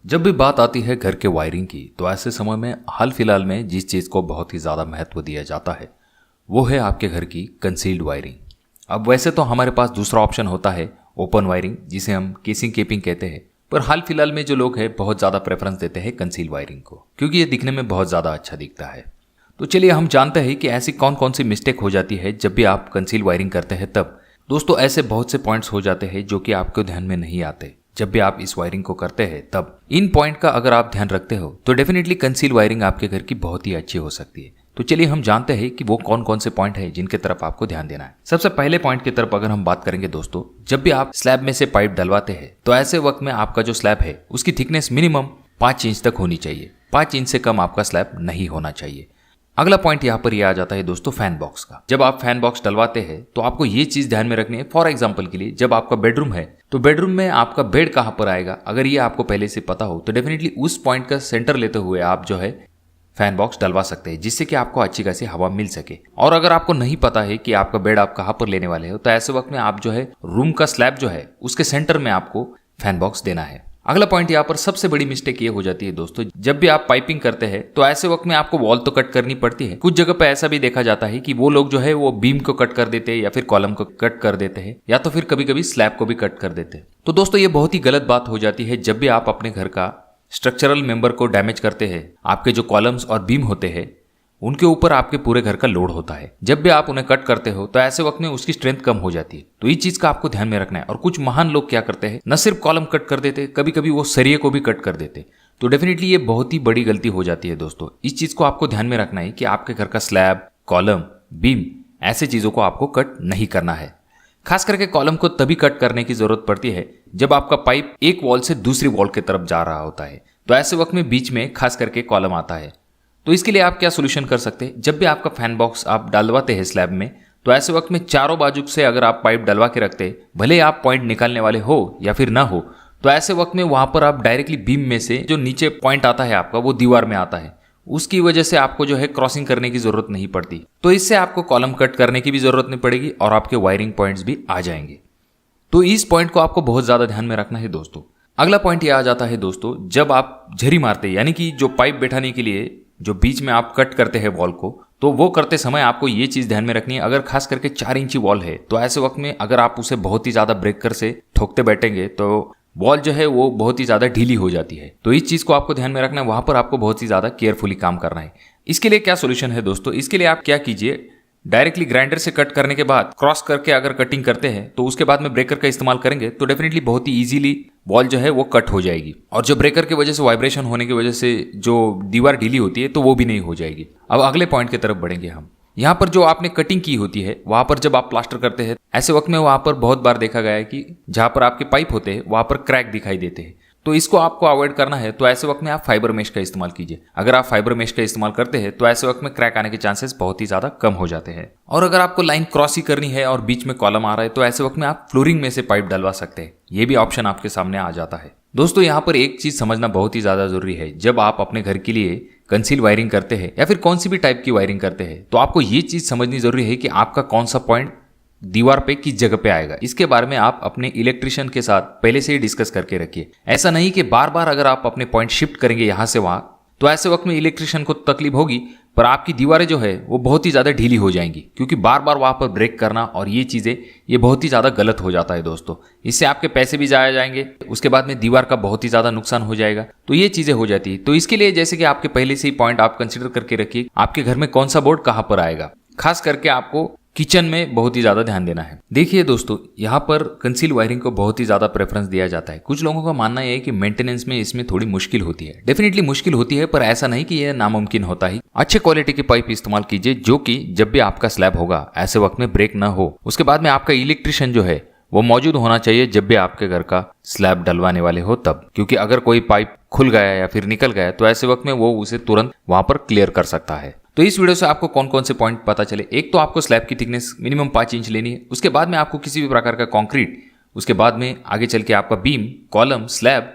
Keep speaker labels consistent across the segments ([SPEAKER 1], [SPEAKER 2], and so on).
[SPEAKER 1] जब भी बात आती है घर के वायरिंग की तो ऐसे समय में हाल फिलहाल में जिस चीज़ को बहुत ही ज़्यादा महत्व दिया जाता है वो है आपके घर की कंसील्ड वायरिंग। अब वैसे तो हमारे पास दूसरा ऑप्शन होता है ओपन वायरिंग, जिसे हम केसिंग केपिंग कहते हैं, पर हाल फिलहाल में जो लोग हैं बहुत ज़्यादा प्रेफरेंस देते हैं कंसील्ड वायरिंग को, क्योंकि ये दिखने में बहुत ज़्यादा अच्छा दिखता है। तो चलिए हम जानते हैं कि ऐसी कौन कौन सी मिस्टेक हो जाती है जब भी आप कंसील्ड वायरिंग करते हैं। तब दोस्तों ऐसे बहुत से पॉइंट्स हो जाते हैं जो कि आपको ध्यान में नहीं आते जब भी आप इस वायरिंग को करते हैं। तब इन पॉइंट का अगर आप ध्यान रखते हो तो डेफिनेटली कंसील वायरिंग आपके घर की बहुत ही अच्छी हो सकती है। तो चलिए हम जानते हैं कि वो कौन कौन से पॉइंट है जिनके तरफ आपको ध्यान देना है। सबसे पहले पॉइंट की तरफ अगर हम बात करेंगे दोस्तों, जब भी आप स्लैब में से पाइप डलवाते हैं तो ऐसे वक्त में आपका जो स्लैब है उसकी थिकनेस मिनिमम 5 इंच तक होनी चाहिए। 5 इंच से कम आपका स्लैब नहीं होना चाहिए। अगला पॉइंट यहाँ पर यह आ जाता है दोस्तों फैन बॉक्स का। जब आप फैन बॉक्स डलवाते हैं तो आपको ये चीज ध्यान में रखनी है। फॉर एग्जांपल के लिए जब आपका बेडरूम है तो बेडरूम में आपका बेड कहाँ पर आएगा, अगर ये आपको पहले से पता हो तो डेफिनेटली उस पॉइंट का सेंटर लेते हुए आप जो है फैन बॉक्स डलवा सकते हैं, जिससे कि आपको अच्छी खासी हवा मिल सके। और अगर आपको नहीं पता है कि आपका बेड आप कहाँ पर लेने वाले हो तो ऐसे वक्त में आप जो है रूम का स्लैब जो है उसके सेंटर में आपको फैन बॉक्स देना है। अगला पॉइंट यहाँ पर सबसे बड़ी मिस्टेक ये हो जाती है दोस्तों, जब भी आप पाइपिंग करते हैं तो ऐसे वक्त में आपको वॉल तो कट करनी पड़ती है। कुछ जगह पे ऐसा भी देखा जाता है कि वो लोग जो है वो बीम को कट कर देते हैं या फिर कॉलम को कट कर देते हैं या तो फिर कभी कभी स्लैब को भी कट कर देते हैं। तो दोस्तों ये बहुत ही गलत बात हो जाती है जब भी आप अपने घर का स्ट्रक्चरल मेंबर को डैमेज करते हैं। आपके जो कॉलम्स और बीम होते हैं उनके ऊपर आपके पूरे घर का लोड होता है। जब भी आप उन्हें कट करते हो तो ऐसे वक्त में उसकी स्ट्रेंथ कम हो जाती है। तो इस चीज का आपको ध्यान में रखना है। और कुछ महान लोग क्या करते हैं, न सिर्फ कॉलम कट कर देते, कभी कभी वो सरिये को भी कट कर देते। तो डेफिनेटली ये बहुत ही बड़ी गलती हो जाती है दोस्तों। इस चीज को आपको ध्यान में रखना है कि आपके घर का स्लैब, कॉलम, बीम ऐसे चीजों को आपको कट नहीं करना है। खास करके कॉलम को तभी कट करने की जरूरत पड़ती है जब आपका पाइप एक वॉल से दूसरी वॉल की तरफ जा रहा होता है। तो ऐसे वक्त में बीच में खास करके कॉलम आता है। तो इसके लिए आप क्या सोल्यूशन कर सकते हैं, जब भी आपका फैन बॉक्स आप डलवाते हैं स्लैब में तो ऐसे वक्त में चारों बाजू से अगर आप पाइप डलवा के रखते हैं, भले आप पॉइंट निकालने वाले हो या फिर ना हो, तो ऐसे वक्त में वहां पर आप डायरेक्टली बीम में से जो नीचे पॉइंट आता है आपका वो दीवार में आता है। उसकी वजह से आपको जो है क्रॉसिंग करने की जरूरत नहीं पड़ती। तो इससे आपको कॉलम कट करने की भी जरूरत नहीं पड़ेगी और आपके वायरिंग पॉइंट्स भी आ जाएंगे। तो इस पॉइंट को आपको बहुत ज्यादा ध्यान में रखना है दोस्तों। अगला पॉइंट ये आ जाता है दोस्तों, जब आप झरी मारते हैं यानी कि जो पाइप बैठाने के लिए जो बीच में आप कट करते हैं वॉल को, तो वो करते समय आपको ये चीज ध्यान में रखनी है। अगर खास करके 4 इंची वॉल है तो ऐसे वक्त में अगर आप उसे बहुत ही ज्यादा ब्रेकर से ठोकते बैठेंगे तो वॉल जो है वो बहुत ही ज्यादा ढीली हो जाती है। तो इस चीज को आपको ध्यान में रखना है। वहां पर आपको बहुत ही ज्यादा केयरफुली काम करना है। इसके लिए क्या सोल्यूशन है दोस्तों, इसके लिए आप क्या कीजिए, डायरेक्टली ग्राइंडर से कट करने के बाद क्रॉस करके अगर कटिंग करते हैं तो उसके बाद में ब्रेकर का इस्तेमाल करेंगे तो डेफिनेटली बहुत ही इजीली वॉल जो है वो कट हो जाएगी। और जो ब्रेकर की वजह से वाइब्रेशन होने की वजह से जो दीवार ढीली होती है तो वो भी नहीं हो जाएगी। अब अगले पॉइंट की तरफ बढ़ेंगे हम। यहाँ पर जो आपने कटिंग की होती है वहां पर जब आप प्लास्टर करते हैं ऐसे वक्त में वहां पर बहुत बार देखा गया है कि जहां पर आपके पाइप होते हैं वहां पर क्रैक दिखाई देते हैं। तो इसको आपको अवॉइड करना है। तो ऐसे वक्त में आप फाइबर मेश का इस्तेमाल कीजिए। अगर आप फाइबर मेश का इस्तेमाल करते हैं तो ऐसे वक्त में क्रैक आने के चांसेस बहुत ही ज्यादा कम हो जाते हैं। और अगर आपको लाइन क्रॉस ही करनी है और बीच में कॉलम आ रहा है तो ऐसे वक्त में आप फ्लोरिंग में से पाइप डलवा सकते हैं। ये भी ऑप्शन आपके सामने आ जाता है। दोस्तों यहाँ पर एक चीज समझना बहुत ही ज्यादा जरूरी है, जब आप अपने घर के लिए कंसील वायरिंग करते हैं या फिर कौन सी भी टाइप की वायरिंग करते हैं तो आपको ये चीज समझनी जरूरी है कि आपका कौन सा पॉइंट दीवार पे किस जगह पे आएगा। इसके बारे में आप अपने इलेक्ट्रिशियन के साथ पहले से ही डिस्कस करके रखिए। ऐसा नहीं कि बार बार अगर आप अपने पॉइंट शिफ्ट करेंगे यहां से वहां तो ऐसे वक्त में इलेक्ट्रिशियन को तकलीफ होगी, पर आपकी दीवारें जो है वो बहुत ही ज्यादा ढीली हो जाएंगी, क्योंकि बार बार वहां पर ब्रेक करना और ये चीजें ये बहुत ही ज्यादा गलत हो जाता है दोस्तों। इससे आपके पैसे भी जाया जाएंगे, उसके बाद में दीवार का बहुत ही ज्यादा नुकसान हो जाएगा। तो ये चीजें हो जाती है। तो इसके लिए जैसे कि आपके पहले से ही पॉइंट आप कंसिडर करके रखिए, आपके घर में कौन सा बोर्ड कहां पर आएगा। खास करके आपको किचन में बहुत ही ज्यादा ध्यान देना है। देखिए दोस्तों यहाँ पर कंसील वायरिंग को बहुत ही ज्यादा प्रेफरेंस दिया जाता है। कुछ लोगों का मानना है कि मेंटेनेंस में इसमें थोड़ी मुश्किल होती है। डेफिनेटली मुश्किल होती है, पर ऐसा नहीं कि यह नामुमकिन होता ही। अच्छे क्वालिटी की पाइप इस्तेमाल कीजिए जो कि जब भी आपका स्लैब होगा ऐसे वक्त में ब्रेक ना हो। उसके बाद में आपका इलेक्ट्रिशियन जो है वो मौजूद होना चाहिए जब भी आपके घर का स्लैब डलवाने वाले हो तब, क्योंकि अगर कोई पाइप खुल गया या फिर निकल गया तो ऐसे वक्त में वो उसे तुरंत वहां पर क्लियर कर सकता है। तो इस वीडियो से आपको कौन कौन से पॉइंट पता चले, एक तो आपको स्लैब की थिकनेस मिनिमम 5 इंच लेनी है। उसके बाद में आपको किसी भी प्रकार का कंक्रीट, उसके बाद में आगे चल के आपका बीम, कॉलम, स्लैब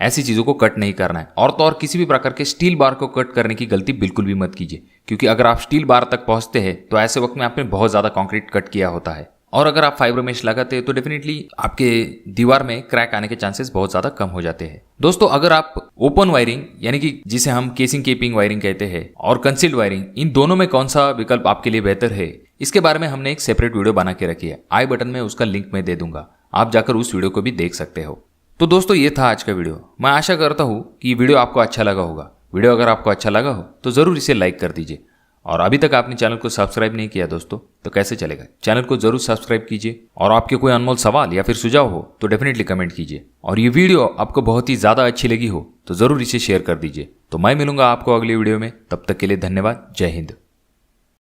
[SPEAKER 1] ऐसी चीजों को कट नहीं करना है। और तो और किसी भी प्रकार के स्टील बार को कट करने की गलती बिल्कुल भी मत कीजिए, क्योंकि अगर आप स्टील बार तक पहुंचते हैं तो ऐसे वक्त में आपने बहुत ज्यादा कंक्रीट कट किया होता है और अगर आप फाइबर मेश लगाते हैं तो डेफिनेटली आपके दीवार में क्रैक आने के चांसेस बहुत ज़्यादा कम हो जाते हैं। दोस्तों, अगर आप ओपन वायरिंग यानी कि जिसे हम केसिंग केपिंग वायरिंग कहते हैं और कंसील्ड वायरिंग, इन दोनों में कौन सा विकल्प आपके लिए बेहतर है, इसके बारे में हमने एक सेपरेट वीडियो बना के रखी है। आई बटन में उसका लिंक मैं दे दूंगा, आप जाकर उस वीडियो को भी देख सकते हो। तो दोस्तों, ये था आज का वीडियो। मैं आशा करता हूँ कि वीडियो आपको अच्छा लगा होगा। वीडियो अगर आपको अच्छा लगा हो तो ज़रूर इसे लाइक कर दीजिए, और अभी तक आपने चैनल को सब्सक्राइब नहीं किया दोस्तों तो कैसे चलेगा, चैनल को जरूर सब्सक्राइब कीजिए। और आपके कोई अनमोल सवाल या फिर सुझाव हो तो डेफिनेटली कमेंट कीजिए। और ये वीडियो आपको बहुत ही ज़्यादा अच्छी लगी हो तो ज़रूर इसे शेयर कर दीजिए। तो मैं मिलूंगा आपको अगली वीडियो में, तब तक के लिए धन्यवाद। जय हिंद।